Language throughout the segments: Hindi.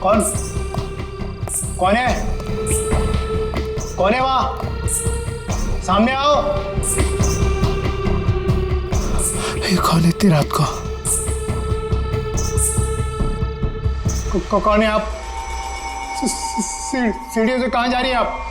कौन कौन है? कौन है वहां? सामने आओ। ये कौन है इतनी रात को? कौन है आप? सीढ़ियों से कहां जा रही है आप?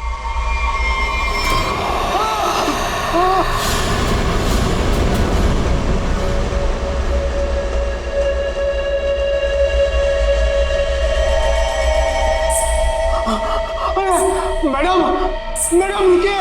मैडम मैडम रुकिए।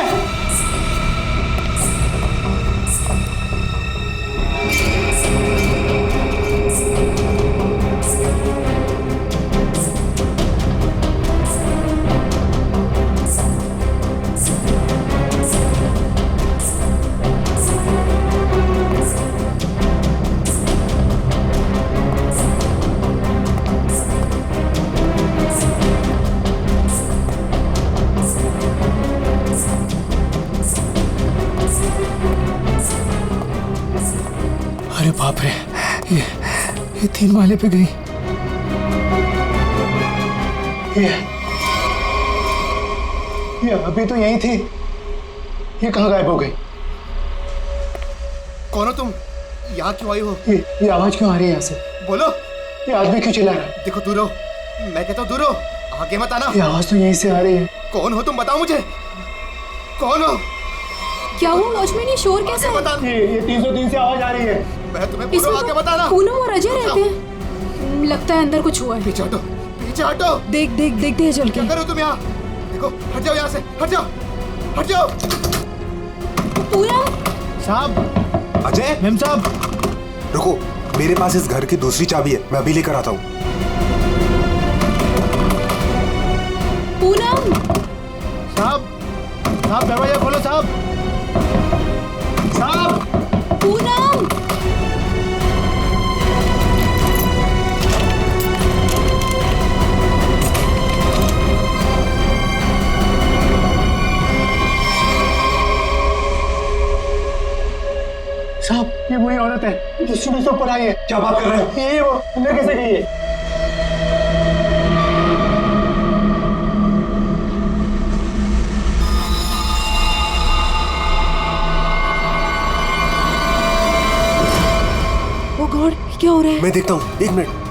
अरे बाप रे, ये 3 माले पे गई। ये अभी तो यहीं थी, ये कहाँ गायब हो गई? कौन हो तुम? यहाँ क्यों आई हो? ये आवाज क्यों आ रही है यहाँ से? बोलो। ये आदमी क्यों चिल्ला रहा है? देखो दूर हो, मैं कहता हूँ दूर हो, आगे मत आना। ये आवाज तो यहीं से आ रही है। कौन हो तुम? बताओ मुझे, कौन हो? क्या हुआ वॉचमैन, ये शोर कैसा है? ये 303 से आवाज आ रही है। मैं तुम्हें बोल रहा हूं, आगे बताना। पूनम और अजय रहते हैं, लगता है अंदर कुछ हुआ है। पीछे हटो, पीछे हटो। देखते हैं चल के। क्या करो तुम यहाँ? देखो, हट जाओ यहाँ से, हट जाओ, हट जाओ। पूनम साहब। अजय, मेम साहब रुको, मेरे पास इस घर की दूसरी चाबी है, मैं अभी लेकर आता हूँ। पूनम। साहब दरवाजा खोलो साहब। साहब। पूनम। साहब ये वही औरत है जो सीढ़ी से ऊपर आई है। क्या बात कर रहे हो? ये वो अंदर कैसे गई है? ओ गॉड, क्या हो रहा है? मैं देखता हूँ, 1 मिनट।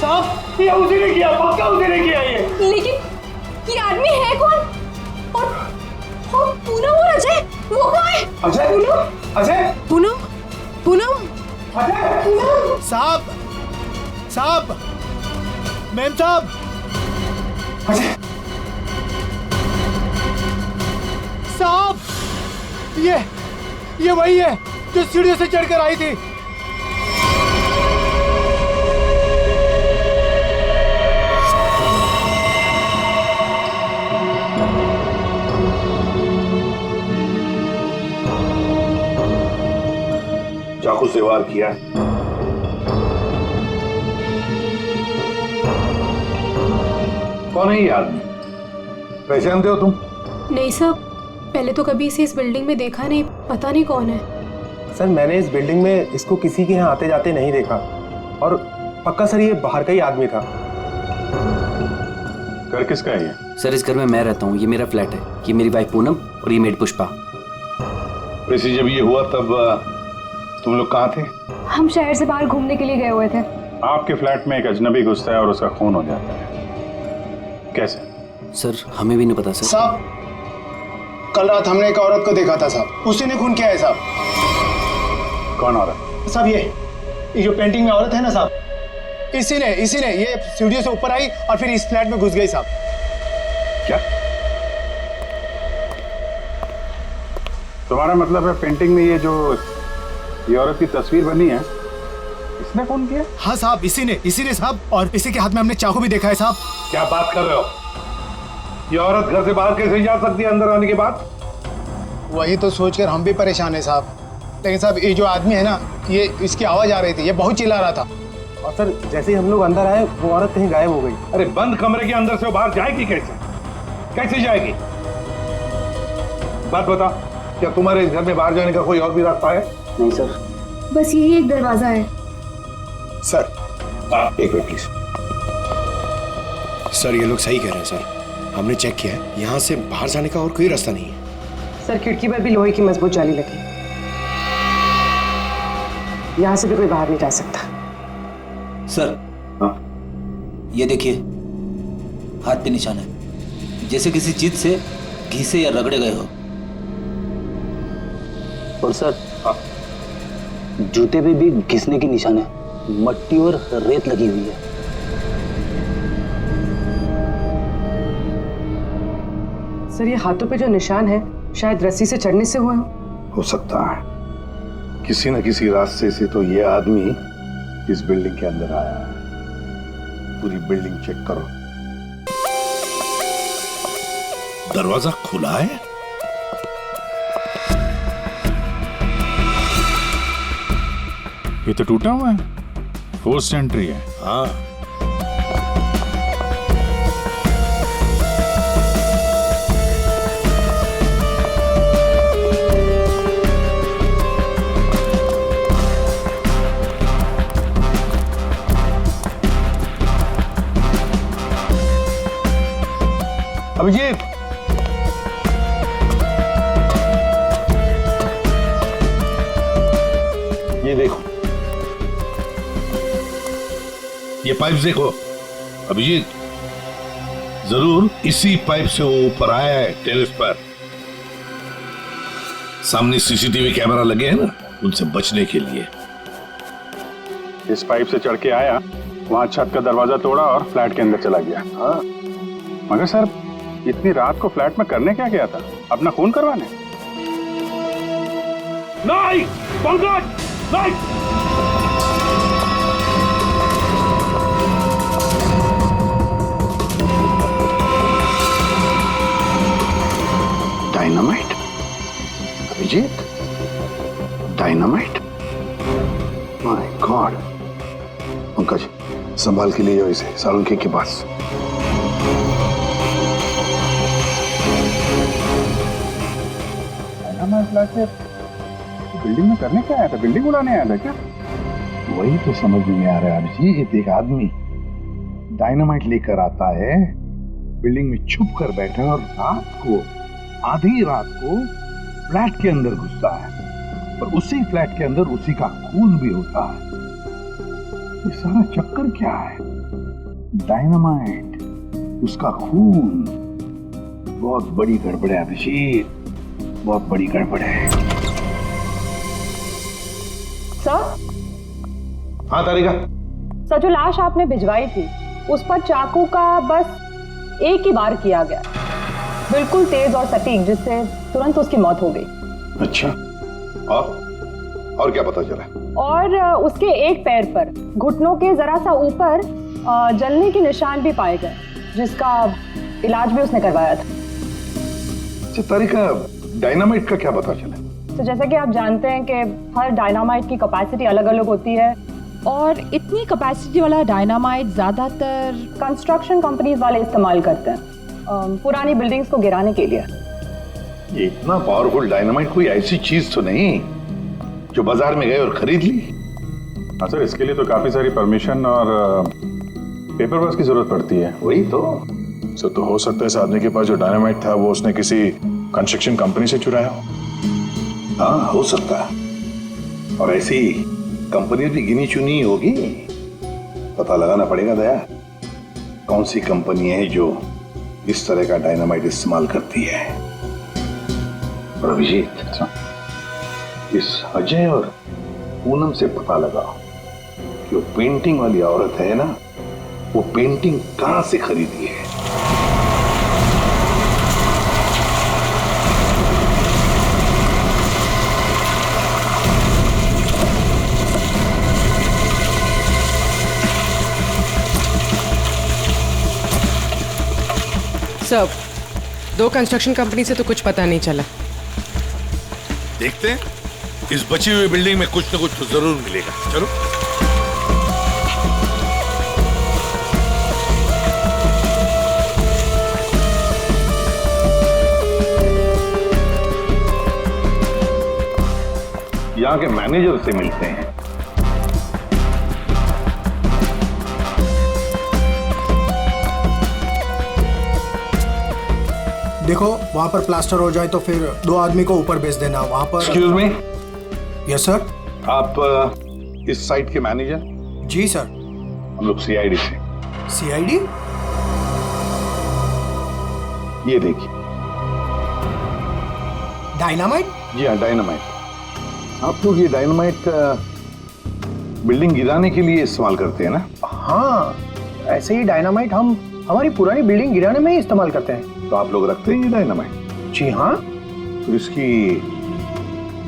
साहब ये उसी ने किया, पक्का उसी ने किया ये। लेकिन ये आदमी है कौन? और पूनम और अजय, वो कहाँ है? अजय। पूनम। अजय। पूनम। अजय। साहब मैम साहब। अजय साहब, ये वही है जो सीढ़ियों से चढ़कर आई थी। चाकू से वार किया। कौन है ये आदमी? पहचानते हो तुम? नहीं साहब, पहले तो कभी इसे इस बिल्डिंग में देखा नहीं, पता नहीं कौन है। सर मैंने इस बिल्डिंग में इसको किसी के यहाँ आते जाते नहीं देखा, और पक्का सर ये बाहर का ही आदमी था। घर किसका है ये? सर इस घर में मैं रहता हूँ, ये मेरा फ्लैट है, ये मेरी वाइफ पूनम और ये मेड पुष्पा। वैसे जब ये हुआ तब तुम लोग कहाँ थे? हम शहर से बाहर घूमने के लिए गए हुए थे। आपके फ्लैट में एक अजनबी घुसता है और उसका खून हो जाता है, कैसे? सर हमें भी नहीं पता सर। साहब कल रात हमने एक औरत को देखा था साहब, उसी ने खून किया है साहब। कौन औरत? साहब ये जो पेंटिंग में औरत है ना साहब, इसी ने ये सीढ़ियों से ऊपर आई और फिर इस फ्लैट में घुस गई साहब। क्या तुम्हारा मतलब है पेंटिंग में ये औरत की तस्वीर बनी है, इसने खून किया? हाँ साहब, इसी ने साहब, और इसी के हाथ में हमने चाकू भी देखा है साहब। क्या बात कर रहे हो? ये औरत घर से बाहर कैसे जा सकती है अंदर आने के बाद? वही तो सोचकर हम भी परेशान है साहब। लेकिन साहब ये जो आदमी है ना, ये इसकी आवाज आ रही थी, ये बहुत चिल्ला रहा था। और सर जैसे ही हम लोग अंदर आए वो औरत कहीं गायब हो गई। अरे बंद कमरे के अंदर से वो बाहर जाएगी कैसे? कैसे जाएगी? बात बता, क्या तुम्हारे इस घर में बाहर जाने का कोई और भी रास्ता है? नहीं सर। बस यही एक दरवाजा है। सर एक मिनट प्लीज। सर ये लोग सही कह रहे हैं सर, हमने चेक किया है, यहाँ से बाहर जाने का और कोई रास्ता नहीं है। सर खिड़की पर भी लोहे की मजबूत जाली लगी, यहाँ से भी कोई बाहर नहीं जा सकता। सर ये देखिए, हाथ पे निशान है, जैसे किसी चीज से घिसे या रगड़े गए हो। और सर जूते पे भी घिसने की निशान है, मट्टी और रेत लगी हुई है। सर ये हाथों पे जो निशान है शायद रस्सी से चढ़ने से हुए हो सकता है, किसी न किसी रास्ते से तो ये आदमी इस बिल्डिंग के अंदर आया है। पूरी बिल्डिंग चेक करो। दरवाजा खुला है? ये तो टूटा हुआ है, फोर्स्ड एंट्री है। हाँ अभिजीत, ये देखो, ये पाइप देखो अभिजीत, जरूर इसी पाइप से वो ऊपर आया है टेरेस पर। सामने सीसीटीवी कैमरा लगे हैं ना, उनसे बचने के लिए। इस पाइप से चढ़ के आया, वहां छत का दरवाजा तोड़ा और फ्लैट के अंदर चला गया। हाँ, मगर सर इतनी रात को फ्लैट में करने क्या गया था? अपना खून करवाने? नहीं पंकज, नहीं। Dynamite? Abhijit, dynamite? My God. Pankaj संभाल के ले जाओ इसे सालुंखे के पास। बिल्डिंग में करने क्या आया था? बिल्डिंग उड़ाने आया था क्या? वही तो समझ में नहीं आ रहा है अभिजीत। एक आदमी डायनामाइट लेकर आता है, बिल्डिंग में छुप कर बैठा है और रात को, आधी रात को फ्लैट के अंदर घुसता है, और उसी फ्लैट के अंदर उसी का खून भी होता है। ये सारा चक्कर क्या है? डायनामाइट, उसका खून। बहुत बड़ी गड़बड़ है अभिजीत, बहुत बड़ी गड़बड़ है। सर? हाँ तारिका। सर जो लाश आपने भिजवाई थी उस पर चाकू का बस एक ही बार किया गया, बिल्कुल तेज और सटीक, जिससे तुरंत उसकी मौत हो गई। अच्छा, और क्या पता चला? और उसके एक पैर पर घुटनों के जरा सा ऊपर जलने के निशान भी पाए गए, जिसका इलाज भी उसने करवाया था। अच्छा तारिका, डायनामाइट का क्या पता चला? तो जैसा कि आप जानते हैं कि हर डायनामाइट की कैपेसिटी अलग अलग होती है, और इतनी कैपेसिटी वाला डायनामाइट ज्यादातर कंस्ट्रक्शन कंपनीज वाले इस्तेमाल करते हैं पुरानी बिल्डिंग्स को गिराने के लिए। ये इतना पावरफुल डायनामाइट कोई ऐसी चीज तो नहीं जो बाजार में गए और खरीद ली? हाँ सर, इसके लिए तो काफी सारी परमिशन और पेपर वर्क की जरूरत पड़ती है। वही तो सर, तो हो सकता है इस आदमी के पास जो डायनामाइट था वो उसने किसी कंस्ट्रक्शन कंपनी से चुराया हो। हाँ, हो सकता है, और ऐसी कंपनी भी गिनी चुनी होगी। पता लगाना पड़ेगा दया, कौन सी कंपनी है जो इस तरह का डायनामाइट इस्तेमाल करती है। और अभिजीत, इस अजय और पूनम से पता लगाओ कि वो पेंटिंग वाली औरत है ना, वो पेंटिंग कहां से खरीदी है। सब 2 कंस्ट्रक्शन कंपनी से तो कुछ पता नहीं चला। देखते हैं, इस बची हुई बिल्डिंग में कुछ न कुछ तो जरूर मिलेगा। चलो। यहाँ के मैनेजर से मिलते हैं। देखो वहाँ पर प्लास्टर हो जाए तो फिर 2 आदमी को ऊपर भेज देना वहाँ पर। Excuse me. Yes sir. आप इस साइट के मैनेजर? जी सर। हम लोग सीआईडी से। सीआईडी? ये देखिए। डायनामाइट? जी हाँ, डायनामाइट। आप लोग ये डायनामाइट बिल्डिंग गिराने के लिए इस्तेमाल करते हैं ना? हाँ, ऐसे ही डायनामाइट हम हमारी पुरानी बिल्डिंग गिराने में ही इस्तेमाल करते हैं। तो आप लोग रखते हैं ये डायनामाइट? जी हाँ। तो इसकी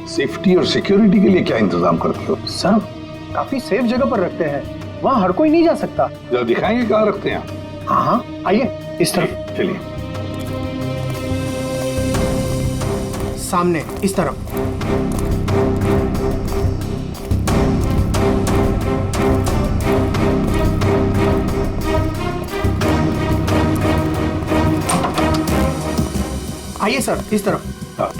सेफ्टी और सिक्योरिटी के लिए क्या इंतजाम करते हो? सर काफी सेफ जगह पर रखते हैं, वहाँ हर कोई नहीं जा सकता। जरा दिखाएंगे कहाँ रखते हैं? हाँ हाँ, आइए इस तरफ। चलिए। सामने इस तरफ। आइए सर इस तरफ। हाँ।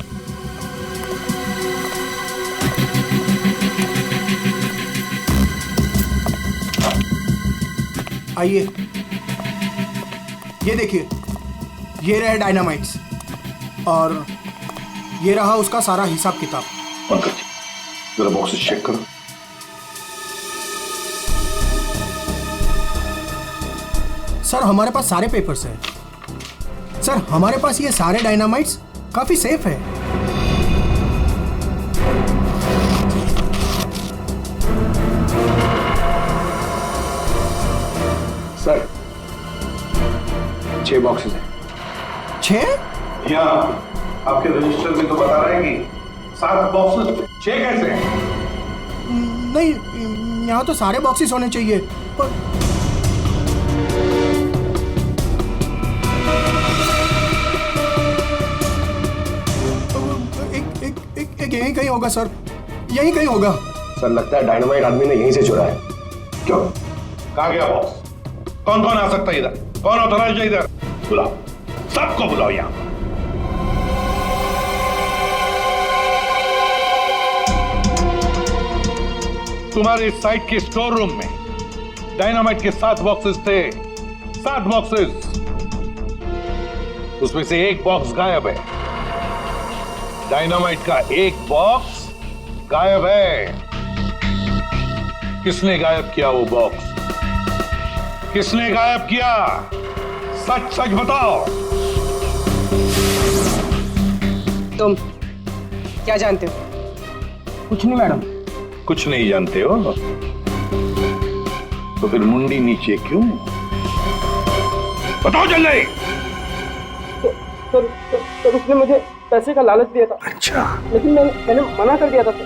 आइए, ये देखिए, ये रहे डायनामाइट्स और ये रहा उसका सारा हिसाब किताब। पंकज, जरा बॉक्सेस चेक करो। सर हमारे पास सारे पेपर्स हैं। सर हमारे पास ये सारे डायनामाइट्स काफी सेफ है। सर 6 बॉक्सेस हैं। 6? यहाँ आपके रजिस्टर में तो बता रहा है कि 7 बॉक्सेस। 6 कैसे हैं? नहीं, यहाँ तो सारे बॉक्सेस होने चाहिए पर एक यहीं कहीं होगा सर, यहीं कहीं होगा। सर लगता है डायनामाइट आदमी ने यहीं से चुरा है। क्यों? कहाँ गया बॉक्स? कौन कौन आ सकता है इधर? कौन ऑथराइज्ड है इधर? बुलाओ, सबको बुलाओ यहाँ। तुम्हारे साइट के स्टोर रूम में डायनामाइट के 7 बॉक्सेस थे। 7 बॉक्सेस। उसमें से 1 बॉक्स गायब है। डायनामाइट का 1 बॉक्स गायब है। किसने गायब किया वो बॉक्स? किसने गायब किया? सच सच बताओ। तुम क्या जानते हो? कुछ नहीं मैडम। कुछ नहीं जानते हो तो फिर मुंडी नीचे क्यों? बताओ जल्दी। सर उसने मुझे पैसे का लालच दिया था। अच्छा। लेकिन मैंने मना कर दिया था सर।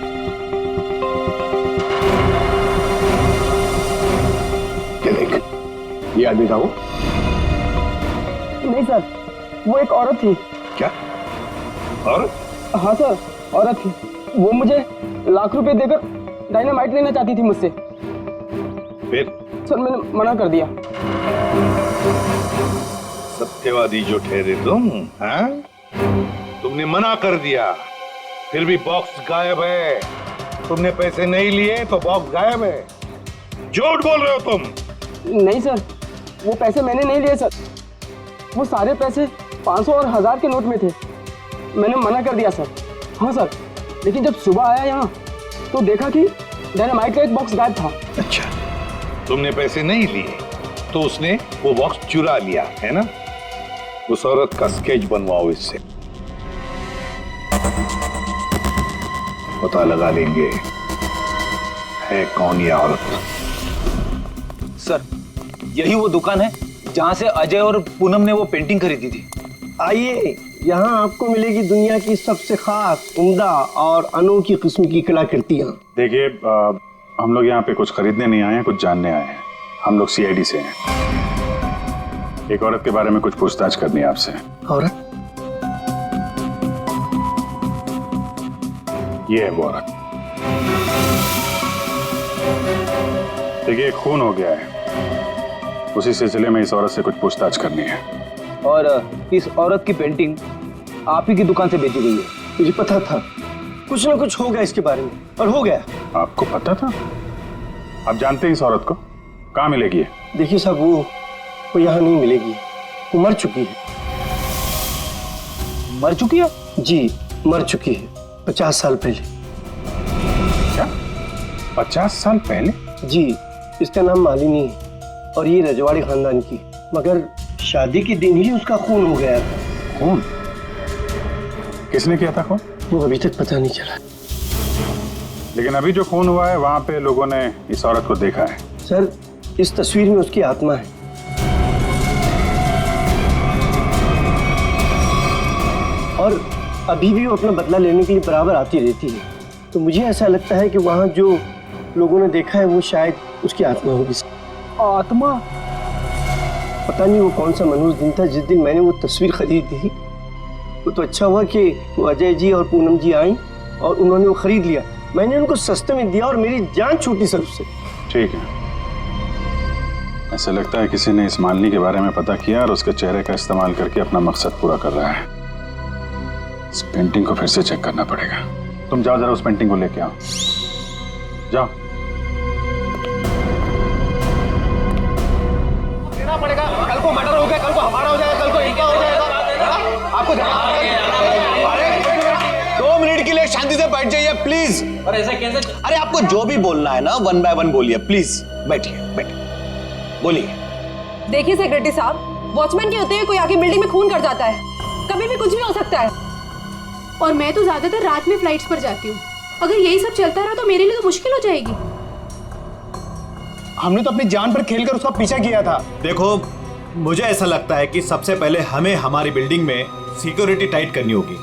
क्या देख, ये आदमी था वो? नहीं सर, वो एक औरत थी। क्या औरत? हाँ सर, औरत थी। वो मुझे लाख रुपए देकर डायनामाइट लेना चाहती थी मुझसे। फिर? सर मैंने मना कर दिया। सत्यवादी जो ठहरे तुम, हाँ? तुमने मना कर दिया, फिर भी बॉक्स गायब है। तुमने पैसे नहीं लिए तो बॉक्स गायब है। झूठ बोल रहे हो तुम। नहीं सर, वो पैसे मैंने नहीं लिए सर। वो सारे पैसे 500 और 1000 के नोट में थे। मैंने मना कर दिया सर। हाँ सर, लेकिन जब सुबह आया यहाँ तो देखा कि डायनामाइट का 1 बॉक्स गायब था। अच्छा, तुमने पैसे नहीं लिए तो उसने वो बॉक्स चुरा लिया है ना? उस औरत का स्केच बनवाओ इससे, पता लगा लेंगे है कौन ये औरत। सर यही वो दुकान है जहां से अजय और पूनम ने वो पेंटिंग खरीदी थी। आइए, यहाँ आपको मिलेगी दुनिया की सबसे खास, उम्दा और अनोखी किस्म की कलाकृतियाँ। देखिए, हम लोग यहाँ पे कुछ खरीदने नहीं आए हैं, कुछ जानने आए हैं। हम लोग सीआईडी से हैं। एक औरत के बारे में कुछ पूछताछ करनी है आपसे। औरत? ये है वो औरत। देखिए, खून हो गया है, उसी सिलसिले में इस औरत से कुछ पूछताछ करनी है। और इस औरत की पेंटिंग आप ही की दुकान से बेची गई है। मुझे पता था कुछ ना कुछ हो गया इसके बारे में, और हो गया। आपको पता था? आप जानते हैं इस औरत को? कहाँ मिलेगी ये? देखिए साहब, वो यहाँ नहीं मिलेगी, वो मर चुकी है। मर चुकी है? जी, मर चुकी है 50 साल पहले। क्या? 50 साल पहले? जी, इसका नाम मालिनी है और ये रजवाड़ी खानदान की, मगर शादी के दिन ही उसका खून हो गया था। खून? किसने किया था खून? वो अभी तक पता नहीं चला। लेकिन अभी जो खून हुआ है वहां पे लोगों ने इस औरत को देखा है। सर, इस तस्वीर में उसकी आत्मा है। और अभी भी वो अपना बदला लेने के लिए बराबर आती रहती है। तो मुझे ऐसा लगता है कि वहाँ जो लोगों ने देखा है वो शायद उसकी आत्मा होगी। आत्मा? पता नहीं वो कौन सा मनहूस दिन था जिस दिन मैंने वो तस्वीर खरीदी थी। वो तो अच्छा हुआ कि वो अजय जी और पूनम जी आई और उन्होंने वो खरीद लिया। मैंने उनको सस्ते में दिया और मेरी जान छूटी सर उससे। ठीक है, ऐसा लगता है किसी ने इस मालिनी के बारे में पता किया और उसके चेहरे का इस्तेमाल करके अपना मकसद पूरा कर रहा है। इस पेंटिंग को फिर से चेक करना पड़ेगा। तुम जाओ जरा उस पेंटिंग को लेके आओ, जाओ। देना पड़ेगा, कल को मर्डर हो गया, कल को हमारा हो जाएगा, कल को इनका हो जाएगा। आपको 2 मिनट के लिए शांति से बैठ जाइए प्लीज। और ऐसे कैसे? अरे आपको जो भी बोलना है ना 1 बाय 1 बोलिए प्लीज। बैठिए बैठिए, बोलिए। देखिए सेक्रेटरी साहब, वॉचमैन के होते हुए कोई आके बिल्डिंग में खून कर जाता है, कभी भी कुछ भी हो सकता है। और मैं तो ज्यादातर रात में फ्लाइट्स पर जाती हूँ। अगर यही सब चलता रहा तो मेरे लिए तो मुश्किल हो जाएगी। हमने तो अपनी जान पर खेलकर उसका पीछा किया था। देखो, मुझे ऐसा लगता है कि सबसे पहले हमें हमारी बिल्डिंग में सिक्योरिटी टाइट करनी होगी,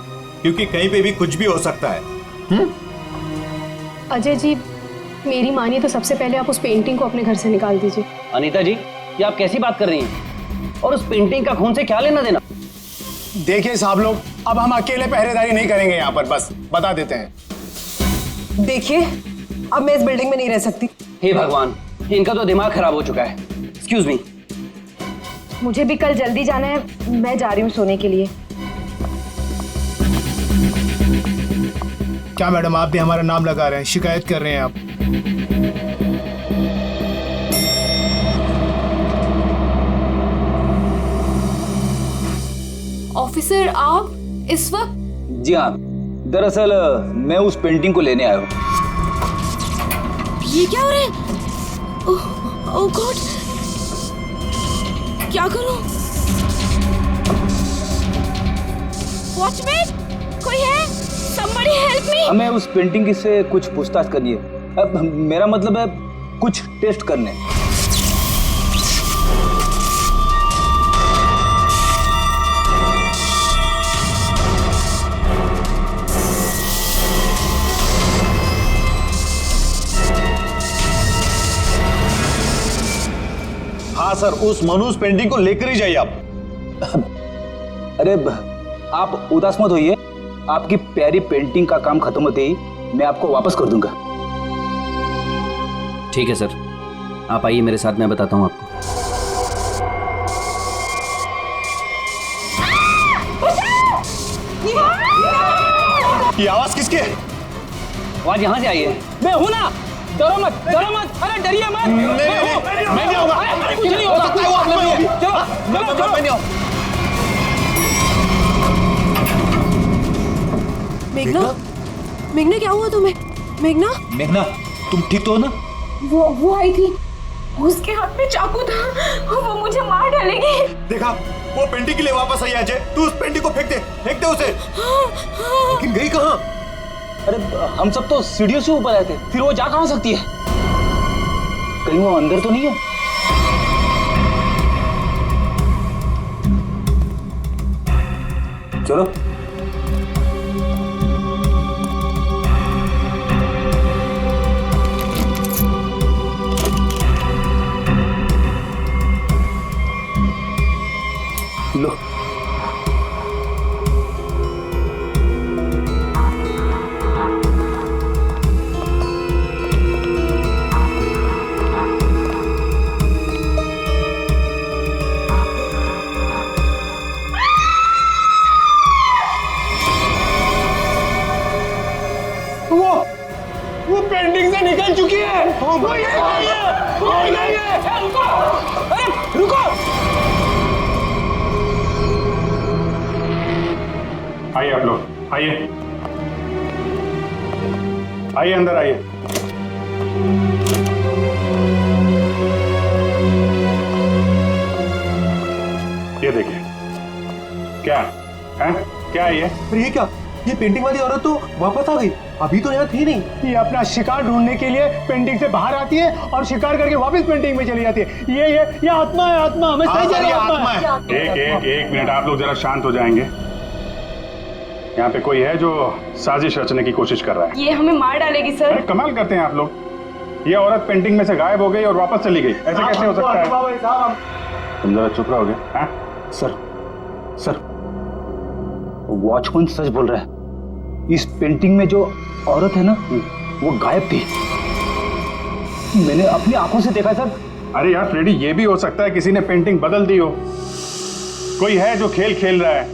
क्योंकि कहीं पे भी कुछ भी हो सकता है। अजय जी, मेरी मानिए तो सबसे पहले आप उस पेंटिंग को अपने घर से निकाल दीजिए। अनीता जी, ये आप कैसी बात कर रही हैं? और उस पेंटिंग का खून से क्या लेना देना? देखिए साहब लोग, अब हम अकेले पहरेदारी नहीं करेंगे यहाँ पर, बस बता देते हैं। देखिए, अब मैं इस बिल्डिंग में नहीं रह सकती। हे भगवान, इनका तो दिमाग खराब हो चुका है। Excuse me. मुझे भी कल जल्दी जाना है, मैं जा रही हूँ सोने के लिए। क्या मैडम, आप भी हमारा नाम लगा रहे हैं, शिकायत कर रहे हैं आप? ऑफिसर, आप इस वक्त? जी हाँ, दरअसल मैं उस पेंटिंग को लेने आया हूँ। ये क्या हो रहा है? ओह गॉड, क्या करूं? वॉचमैन, कोई है? Somebody help me! हमें उस पेंटिंग से कुछ पूछताछ करनी है। अब मेरा मतलब है कुछ टेस्ट करने। हाँ सर, उस मनूस पेंटिंग को लेकर ही जाइए आप। अरे आप उदास मत होइए, आपकी प्यारी पेंटिंग का काम खत्म होते ही मैं आपको वापस कर दूंगा। ठीक है सर, आप आइए मेरे साथ, मैं बताता हूँ आपको। ये आवाज किसकी है? आवाज यहाँ से आई है। मैं हूँ ना, डरो मत, डरो मत, अरे डरिए मत। मैं नहीं आऊंगा। कुछ नहीं हो सकता है, वो आप लोग होगी। चलो, मैं नहीं आऊंगा। मेघना, मेघना क्या हुआ तुम्हें? मेघना, मेघना, तुम ठीक तो हो ना? वो आई थी, उसके हाथ में चाकू था, वो मुझे मार डालेगी। देखा, वो पेंटिंग के लिए वापस आई अजय। तू उस पेंटिंग को फेंक दे उसे। लेकिन गई कहाँ? अरे हम सब तो सीढ़ियों से ऊपर आए थे, फिर वो जा कहाँ सकती है? कहीं वो अंदर तो नहीं है? चलो। लो। वो पेंटिंग से निकल चुकी है। वो ये गई है, वो ये गई है। रुको, अरे रुको। आइए आप लोग, आइए आइए अंदर आइए। ये देखिए, क्या है? क्या है ये? ये क्या? ये पेंटिंग वाली औरत तो वापस आ गई, अभी तो यहाँ थी नहीं। ये अपना शिकार ढूंढने के लिए पेंटिंग से बाहर आती है और शिकार करके वापस पेंटिंग में चली जाती है। ये आत्मा है, आत्मा। मैं सही कह रहा हूं, आत्मा है। एक मिनट, आप लोग जरा शांत हो जाएंगे। यहाँ पे कोई है जो साजिश रचने की कोशिश कर रहा है। ये हमें मार डालेगी सर। अरे कमाल करते हैं आप लोग। ये औरत पेंटिंग में से गायब हो गई और वापस चली गई, ऐसे कैसे हो सकता है? तुम जरा चुप रहोगे? हाँ सर वॉचमैन सच बोल रहा है। इस पेंटिंग में जो औरत है ना, वो गायब थी। मैंने अपनी आंखों से देखा सर। अरे यार फ्रेडी, ये भी हो सकता है किसी ने पेंटिंग बदल दी हो। कोई है जो खेल खेल रहा है,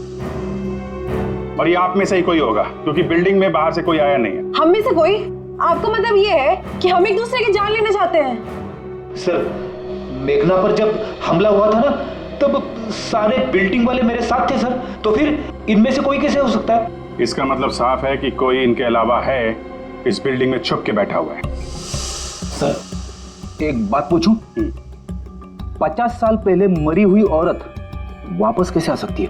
और ये आप में से ही कोई होगा, क्योंकि बिल्डिंग में बाहर से कोई आया नहीं है। हम में से कोई? आपका मतलब ये है कि हम एक दूसरे की जान लेना चाहते हैं? सर, मेघना पर जब हमला हुआ था ना, तब सारे बिल्डिंग वाले मेरे साथ थे सर। तो फिर इनमें से कोई कैसे हो सकता है? इसका मतलब साफ है कि कोई इनके अलावा है, इस बिल्डिंग में छुप के बैठा हुआ है। सर, एक बात पूछूं? 50 साल पहले मरी हुई औरत वापस कैसे आ सकती है?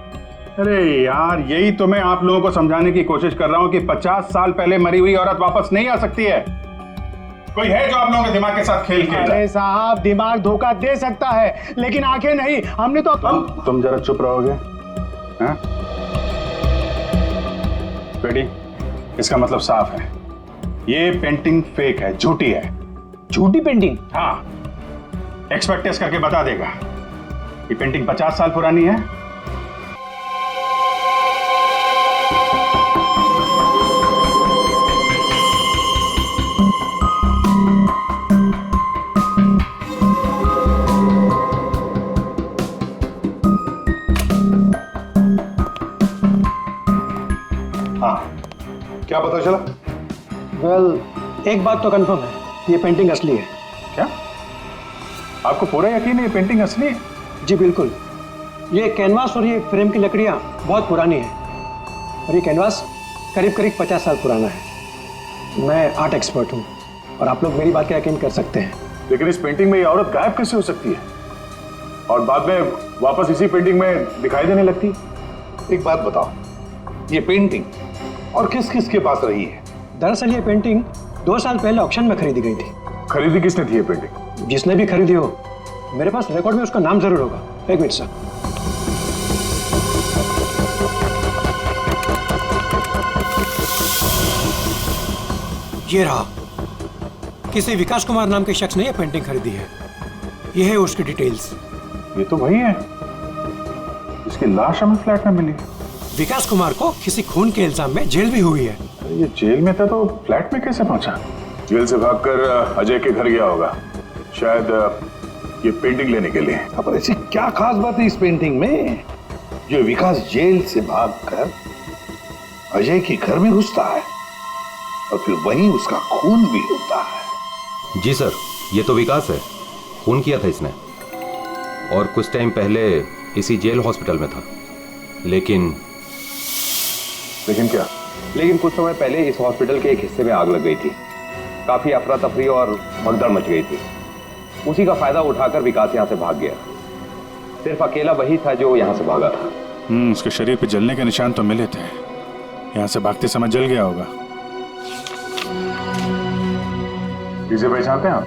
अरे यार, यही तो मैं आप लोगों को समझाने की कोशिश कर रहा हूं कि 50 साल पहले मरी हुई औरत वापस नहीं आ सकती है। कोई है जो आप लोगों के दिमाग के साथ खेल खेल रहा है? अरे साहब, दिमाग धोखा दे सकता है, लेकिन आंखें नहीं। हमने तो तुम जरा चुप रहोगे? हाँ? बेटी, इसका मतलब साफ है, ये पेंटिंग फेक है, झूठी है। झूठी पेंटिंग? हाँ, एक्सपर्ट टेस्ट करके बता देगा। ये पेंटिंग 50 साल पुरानी है। क्या पता चला? एक बात तो कंफर्म है, ये पेंटिंग असली है। क्या? आपको पूरा यकीन है ये पेंटिंग असली है? जी बिल्कुल। ये कैनवास और ये फ्रेम की लकड़ियां बहुत पुरानी है, और ये कैनवास करीब 50 साल पुराना है। मैं आर्ट एक्सपर्ट हूँ, और आप लोग मेरी बात का यकीन कर सकते हैं। लेकिन इस पेंटिंग में ये औरत गायब कैसे हो सकती है, और बाद में वापस इसी पेंटिंग में दिखाई देने लगती? एक बात बताओ, ये पेंटिंग और किस किस के पास रही है? दरअसल ये पेंटिंग 2 साल पहले ऑक्शन में खरीदी गई थी। खरीदी किसने थी ये पेंटिंग? जिसने भी खरीदी हो, मेरे पास रिकॉर्ड में उसका नाम जरूर होगा। एक मिनट सर। ये रहा, किसी विकास कुमार नाम के शख्स ने यह पेंटिंग खरीदी है। यह है उसकी डिटेल्स। ये तो वही है, इसकी लाश हमें फ्लैट में मिली। विकास कुमार को किसी खून के इल्जाम में जेल भी हुई है। ये जेल में था तो फ्लैट में कैसे पहुंचा? जेल से भागकर अजय के घर गया होगा, शायद ये पेंटिंग लेने के लिए। पर ऐसी क्या खास बात है इस पेंटिंग में जो विकास जेल से भागकर अजय के घर में घुसता है और फिर वहीं उसका खून भी होता है? जी सर, ये तो विकास है, खून किया था इसने, और कुछ टाइम पहले इसी जेल हॉस्पिटल में था। लेकिन क्या? लेकिन कुछ समय पहले इस हॉस्पिटल के एक हिस्से में आग लग गई थी। काफी अफरा तफरी और भगदड़ मच गई थी। उसी का फायदा उठाकर विकास यहाँ से भाग गया। सिर्फ अकेला वही था जो यहाँ से भागा था। उसके शरीर पे जलने के निशान तो मिले थे, यहाँ से भागते समय जल गया होगा। इसे पहचानते हैं आप?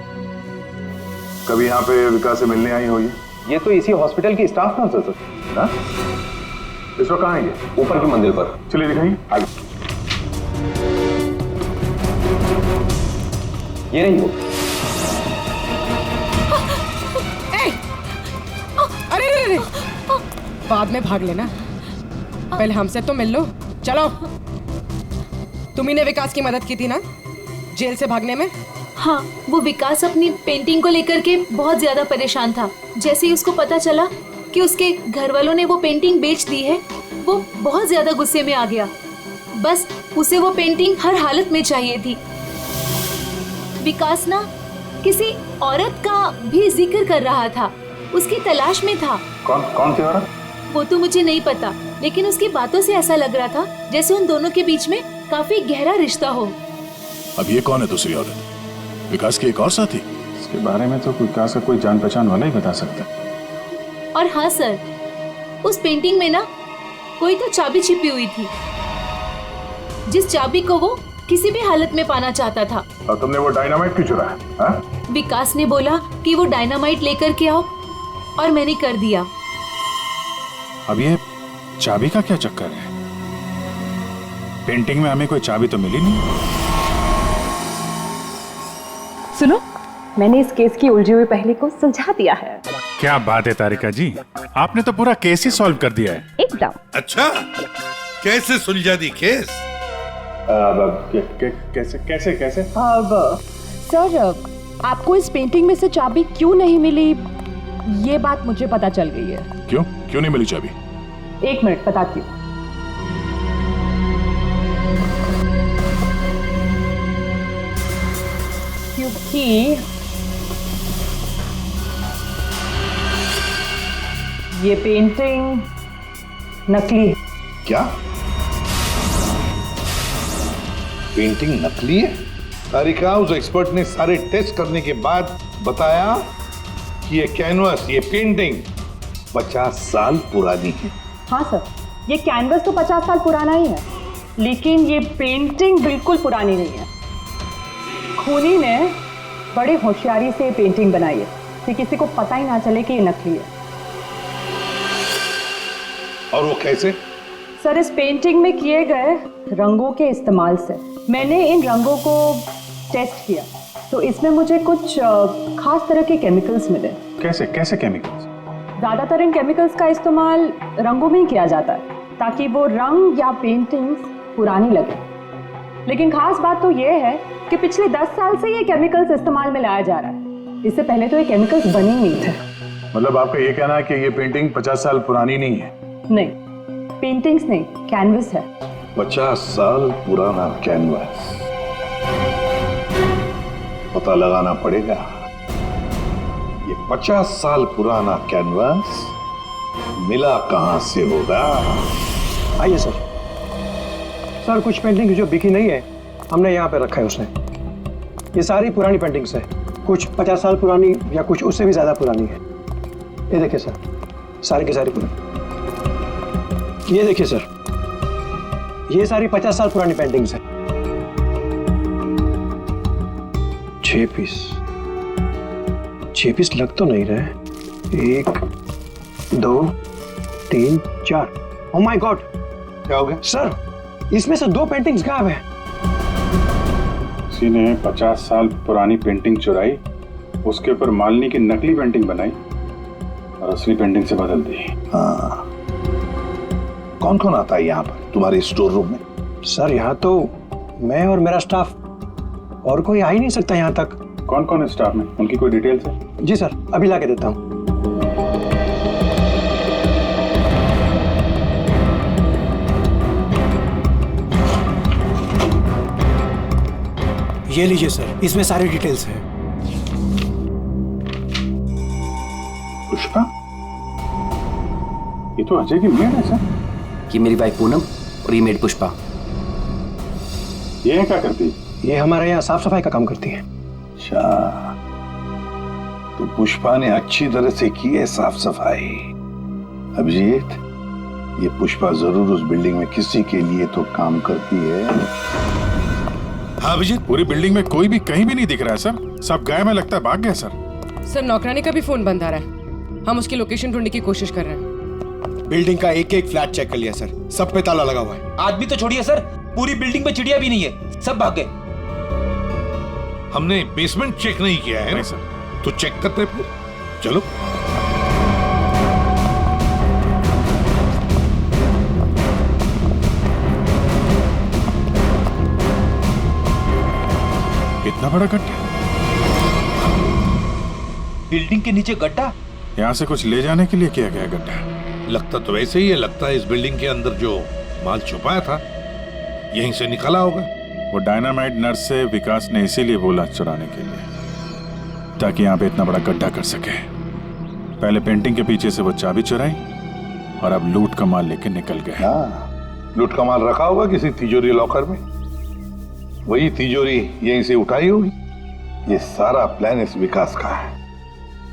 कभी यहाँ पे विकास से मिलने आई हो? ये तो इसी हॉस्पिटल की स्टाफ नर्स है सर। ना? इस वक्त कहाँ है ये? ऊपर की मंजिल पर। चलिए दिखाइए। आगे। ये नहीं वो। अरे बाद में भाग लेना, पहले हमसे तो मिल लो। चलो। तुम्ही ने विकास की मदद की थी ना जेल से भागने में? हाँ, वो विकास अपनी पेंटिंग को लेकर के बहुत ज्यादा परेशान था। जैसे ही उसको पता चला कि उसके घर वालों ने वो पेंटिंग बेच दी है, वो बहुत ज्यादा गुस्से में आ गया। बस उसे वो पेंटिंग हर हालत में चाहिए थी। विकास ना किसी औरत का भी जिक्र कर रहा था, उसकी तलाश में था। कौन सी औरत? वो तो मुझे नहीं पता, लेकिन उसकी बातों से ऐसा लग रहा था जैसे उन दोनों के बीच में काफी गहरा रिश्ता हो। अब ये कौन है दूसरी औरत? विकास की एक और साथी? इसके बारे में तो विकास का कोई जान पहचान वाला ही बता सकता है। और हाँ सर, उस पेंटिंग में ना कोई तो चाबी छिपी हुई थी, जिस चाबी को वो किसी भी हालत में पाना चाहता था। और तुमने वो डायनामाइट क्यों चुराया? विकास ने बोला कि वो डायनामाइट लेकर के आओ, और मैंने कर दिया। अब ये चाबी का क्या चक्कर है? पेंटिंग में हमें कोई चाबी तो मिली नहीं। सुनो, मैंने इस केस की उलझी हुई पहेली को सुलझा दिया है। क्या बात है तारिका जी, आपने तो पूरा केस ही सॉल्व कर दिया है। एकदम। अच्छा, कैसे सुलझा दी केस? कैसे कैसे कैसे? अब सर, आपको इस पेंटिंग में से चाबी क्यों नहीं मिली, ये बात मुझे पता चल गई है। क्यों नहीं मिली चाबी? 1 मिनट बताती हूँ। क्योंकि ये पेंटिंग नकली है। क्या? पेंटिंग नकली है? तारिका, उस एक्सपर्ट ने सारे टेस्ट करने के बाद बताया कि ये कैनवस, ये पेंटिंग 50 साल पुरानी है। हाँ सर, ये कैनवस तो 50 साल पुराना ही है, लेकिन ये पेंटिंग बिल्कुल पुरानी नहीं है। खूनी ने बड़ी होशियारी से पेंटिंग बनाई है कि किसी को पता ही ना चले कि ये नकली है। और वो कैसे? सर, इस पेंटिंग में किए गए रंगों के इस्तेमाल से मैंने इन रंगों को टेस्ट किया, तो इसमें मुझे कुछ खास तरह के केमिकल्स मिले। कैसे कैसे केमिकल्स? ज्यादातर इन केमिकल्स का इस्तेमाल रंगों में ही किया जाता है ताकि वो रंग या पेंटिंग्स पुरानी लगे। लेकिन खास बात तो ये है कि पिछले 10 साल से ये केमिकल्स इस्तेमाल में लाया जा रहा है। इससे पहले तो ये केमिकल्स बने ही नहीं थे। मतलब आपका ये कहना है कि ये पेंटिंग 50 साल पुरानी नहीं है? नहीं, पेंटिंग्स नहीं, कैनवस है। 50 साल पुराना कैनवस। पता लगाना पड़ेगा ये 50 साल पुराना कैनवस मिला कहां से होगा। आइए सर। सर, कुछ पेंटिंग जो बिकी नहीं है हमने यहाँ पे रखा है उसने। ये सारी पुरानी पेंटिंग्स है, कुछ 50 साल पुरानी या कुछ उससे भी ज्यादा पुरानी है। ये देखिए सर, सारी की सारी पुरानी। ये देखिए सर, ये सारी 50 साल पुरानी पेंटिंग्स है। 6 पीस लग तो नहीं रहे। 1 2 3 4। ओह माय गॉड, क्या हो गया सर? इसमें से 2 पेंटिंग्स गायब है। किसी ने 50 साल पुरानी पेंटिंग चुराई, उसके ऊपर मालिनी की नकली पेंटिंग बनाई और असली पेंटिंग से बदल दी। हाँ, कौन कौन आता है यहाँ पर तुम्हारे स्टोर रूम में? सर, यहाँ तो मैं और मेरा स्टाफ, और कोई आ ही नहीं सकता यहाँ तक। कौन कौन है स्टाफ में? उनकी कोई डिटेल्स है? जी सर, अभी ला के देता हूँ। ये लीजिए सर, इसमें सारी डिटेल्स है। पुष्पा, ये तो अजय की मेड है सर। ये मेरी वाइफ पूनम और ये मेड पुष्पा। ये क्या करती है? ये हमारे यहाँ साफ सफाई का काम करती है। अच्छा, तो पुष्पा ने अच्छी तरह से की है साफ सफाई। अभिजीत, ये पुष्पा जरूर उस बिल्डिंग में किसी के लिए तो काम करती है। हाँ अभिजीत, पूरी बिल्डिंग में कोई भी कहीं भी नहीं दिख रहा है सर। सब गायब है, लगता है भाग गया सर। सर, नौकरानी का भी फोन बंद आ रहा है। हम उसकी लोकेशन ढूंढने की कोशिश कर रहे हैं। बिल्डिंग का एक एक फ्लैट चेक कर लिया सर, सब पे ताला लगा हुआ है। आदमी तो छोड़िए सर, पूरी बिल्डिंग में चिड़िया भी नहीं है, सब भाग गए। हमने बेसमेंट चेक नहीं किया है ना सर, तो चेक करते फिर। चलो। इतना बड़ा गड्ढा? बिल्डिंग के नीचे गड्ढा? यहाँ से कुछ ले जाने के लिए किया गया गड्ढा। लगता तो वैसे ही है। लगता है इस बिल्डिंग के अंदर जो माल छुपाया था यहीं से निकला होगा। वो डायनामाइट नर्स से विकास ने इसीलिए बोला चुराने के लिए, ताकि यहाँ पे इतना बड़ा गड्ढा कर सके। पहले पेंटिंग के पीछे से वो चाबी चुराई और अब लूट का माल लेके निकल गए। लूट का माल रखा होगा किसी तिजोरी लॉकर में, वही तिजोरी यहीं से उठाई होगी। ये सारा प्लान इस विकास का है,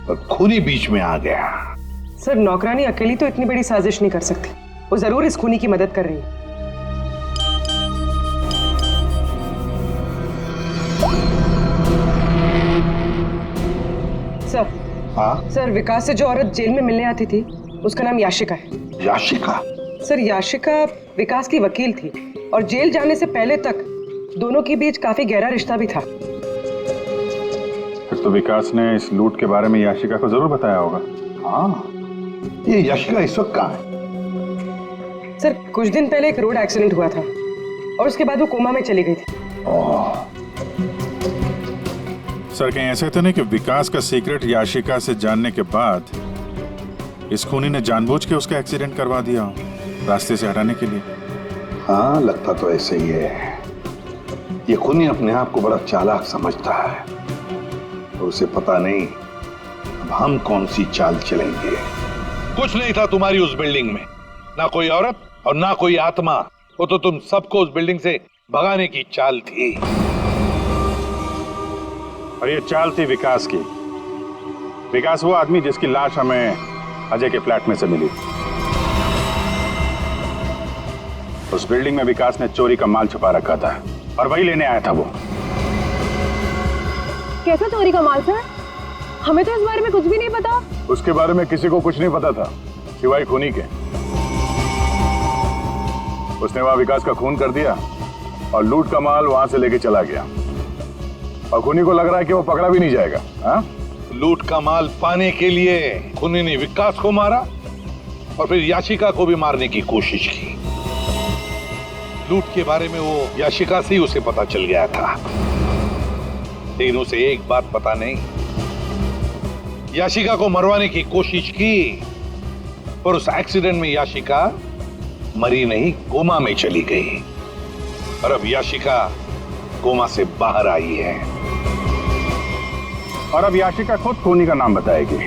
पर खूनी बीच में आ गया। सर, नौकरानी अकेली तो इतनी बड़ी साजिश नहीं कर सकती, वो जरूर इस खूनी की मदद कर रही है। सर, सर, विकास से जो औरत जेल में मिलने आती थी उसका नाम याशिका है। याशिका? सर, याशिका विकास की वकील थी और जेल जाने से पहले तक दोनों के बीच काफी गहरा रिश्ता भी था। फिर तो विकास ने इस लूट के बारे में याशिका को जरूर बताया होगा। हाँ, ये याशिका इस वक्त कहाँ है? सर, कुछ दिन पहले एक रोड एक्सीडेंट हुआ था और उसके बाद वो कोमा में चली गई थी। सर, कहीं ऐसे तो नहीं कि विकास का सीक्रेट याशिका से जानने के बाद इस खूनी ने जानबूझ के उसका एक्सीडेंट करवा दिया हो, रास्ते से हटाने के लिए? हाँ, लगता तो ऐसे ही है। ये खूनी अपने आप को बड़ा चालाक समझता है और उसे पता नहीं अब हम कौन सी चाल चलेंगे। कुछ नहीं था तुम्हारी उस बिल्डिंग में, ना कोई औरत और ना कोई आत्मा। वो तो तुम सबको उस बिल्डिंग से भगाने की चाल थी। और ये चाल थी विकास की। विकास वो आदमी जिसकी लाश हमें अजय के फ्लैट में से मिली। उस बिल्डिंग में विकास ने चोरी का माल छुपा रखा था और वही लेने आया था वो। कैसा चोरी का माल सर? हमें तो इस बारे में कुछ भी नहीं पता। उसके बारे में किसी को कुछ नहीं पता था सिवाय खूनी के। उसने वहां विकास का खून कर दिया और लूट का माल वहां से लेके चला गया। और खूनी को लग रहा है कि वो पकड़ा भी नहीं जाएगा। हाँ? लूट का माल पाने के लिए खूनी ने विकास को मारा और फिर याशिका को भी मारने की कोशिश की। लूट के बारे में वो याशिका से ही उसे पता चल गया था, लेकिन उसे एक बात पता नहीं, याशिका को मरवाने की कोशिश की, पर उस एक्सीडेंट में याशिका मरी नहीं, कोमा में चली गई। और अब याशिका कोमा से बाहर आई है। और अब याशिका खुद खूनी का नाम बताएगी,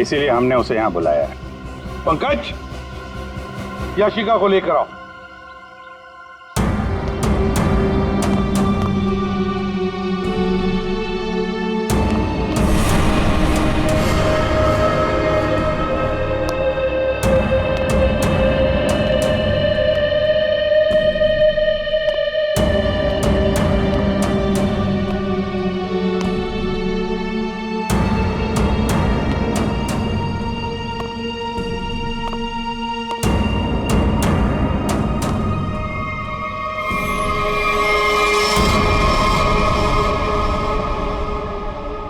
इसीलिए हमने उसे यहां बुलाया है। पंकज, याशिका को लेकर आओ।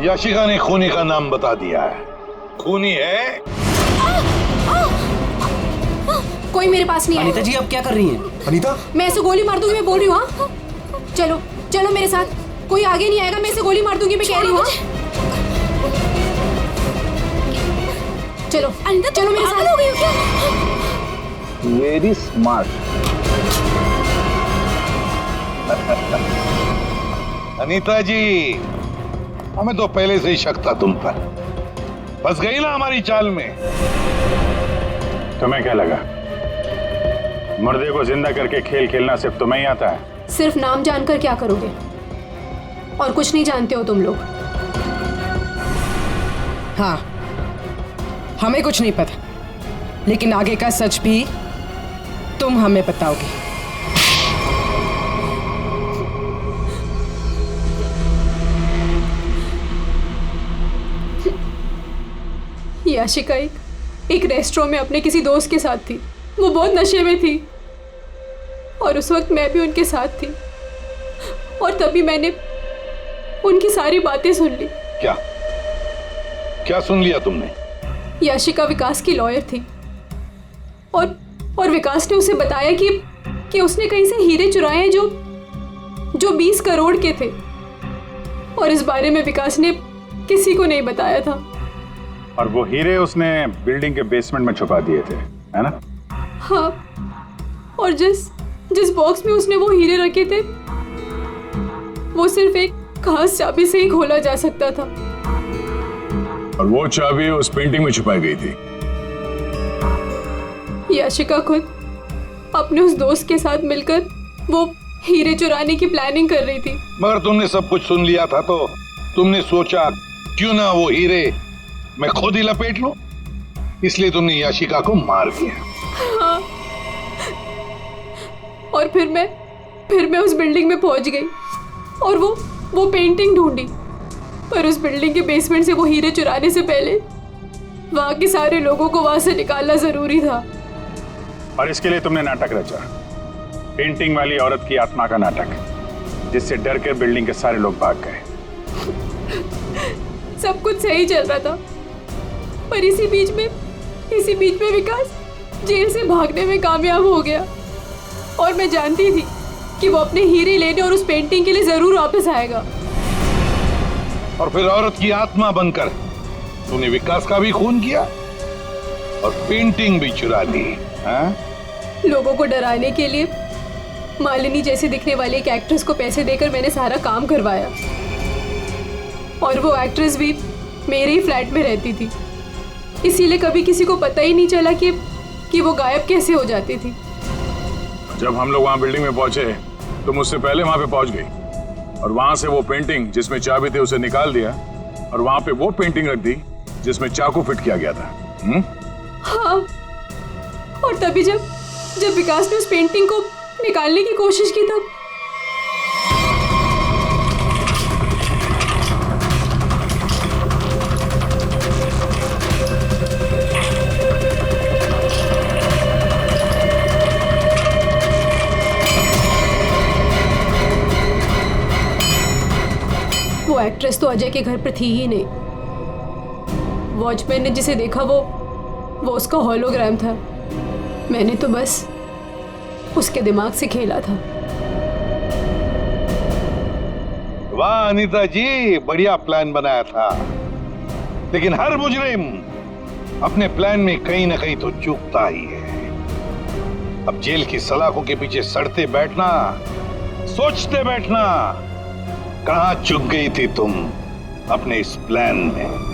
याशिका ने खूनी का नाम बता दिया है। खूनी है। कोई मेरे पास नहीं है। अनीता जी, आप क्या कर रही हैं? अनीता, मैं ऐसे गोली मार दूंगी, मैं बोल रही हूँ। हाँ, चलो चलो मेरे साथ, कोई आगे नहीं आएगा, मैं ऐसे गोली मार दूंगी, मैं कह रही हूँ। चलो अनीता, चलो मेरे साथ। हो गई क्या? Very smart. अनीता जी, हमें तो पहले से ही शक था तुम पर। फंस गई ना हमारी चाल में। तुम्हें क्या लगा मुर्दे को जिंदा करके खेल खेलना सिर्फ तुम्हें ही आता है? सिर्फ नाम जानकर क्या करोगे? और कुछ नहीं जानते हो तुम लोग। हाँ, हमें कुछ नहीं पता, लेकिन आगे का सच भी तुम हमें बताओगे। याशिका एक रेस्टोरेंट में अपने किसी दोस्त के साथ थी। वो बहुत नशे में थी और उस वक्त मैं भी उनके साथ थी, और तभी मैंने उनकी सारी बातें सुन ली। क्या क्या सुन लिया तुमने? याशिका विकास की लॉयर थी और विकास ने उसे बताया कि उसने कहीं से हीरे चुराए हैं जो 20 करोड़ के थे, और इस बारे में विकास ने किसी को नहीं बताया था। और वो हीरे उसने बिल्डिंग के बेसमेंट में छुपा दिए थे, है ना? हाँ, और जिस बॉक्स में उसने वो हीरे रखे थे वो सिर्फ एक खास चाबी से ही खोला जा सकता था। और वो चाबी उस पेंटिंग में छुपाई गई थी। याशिका खुद अपने उस दोस्त के साथ मिलकर वो हीरे चुराने की प्लानिंग कर रही थी। मगर तुमने सब कुछ सुन लिया था तो तुमने सोचा क्यों ना वो हीरे मैं खुद ही लपेट लूं, इसलिए तुमने याशिका को मार दिया। हाँ। और फिर मैं उस बिल्डिंग में पहुंच गई और वो पेंटिंग ढूंढी, पर उस बिल्डिंग के बेसमेंट से वो हीरे चुराने से पहले वहां के सारे लोगों को वहां से निकालना जरूरी था। और इसके लिए तुमने नाटक रचा, पेंटिंग वाली औरत की आत्मा का नाटक, जिससे डर कर बिल्डिंग के सारे लोग भाग गए। सब कुछ सही चल रहा था, पर इसी बीच में विकास जेल से भागने में कामयाब हो गया और मैं जानती थी कि वो अपने हीरे लेने और उस पेंटिंग के लिए जरूर वापस आएगा। और फिर औरत की आत्मा बनकर तूने विकास का भी खून किया और पेंटिंग भी चुरा ली। हाँ? लोगों को डराने के लिए मालिनी जैसे दिखने वाली एक एक्ट्रेस को पैसे देकर मैंने सारा काम करवाया और वो एक्ट्रेस भी मेरे ही फ्लैट में रहती थी, इसीलिए कभी किसी को पता ही नहीं चला कि वो गायब कैसे हो जाती थी। जब हम लोग वहां बिल्डिंग में पहुंचे तो मुझसे पहले वहां पे पहुंच गई और वहां से वो पेंटिंग जिसमें चाबी थे उसे निकाल दिया और वहां पे वो पेंटिंग रख दी जिसमें चाकू फिट किया गया था। हाँ, और तभी जब विकास ने उस पेंटिंग को निकालने की कोशिश की तब वो एक्ट्रेस तो अजय के घर पर थी ही नहीं। वॉचमैन ने जिसे देखा वो उसका होलोग्राम था। मैंने तो बस उसके दिमाग से खेला था। वाह अनीता जी, बढ़िया प्लान बनाया था, लेकिन हर मुजरिम अपने प्लान में कहीं ना कहीं तो चूकता ही है। अब जेल की सलाखों के पीछे सड़ते बैठना, सोचते बैठना, कहां चूक गई थी तुम अपने इस प्लान में?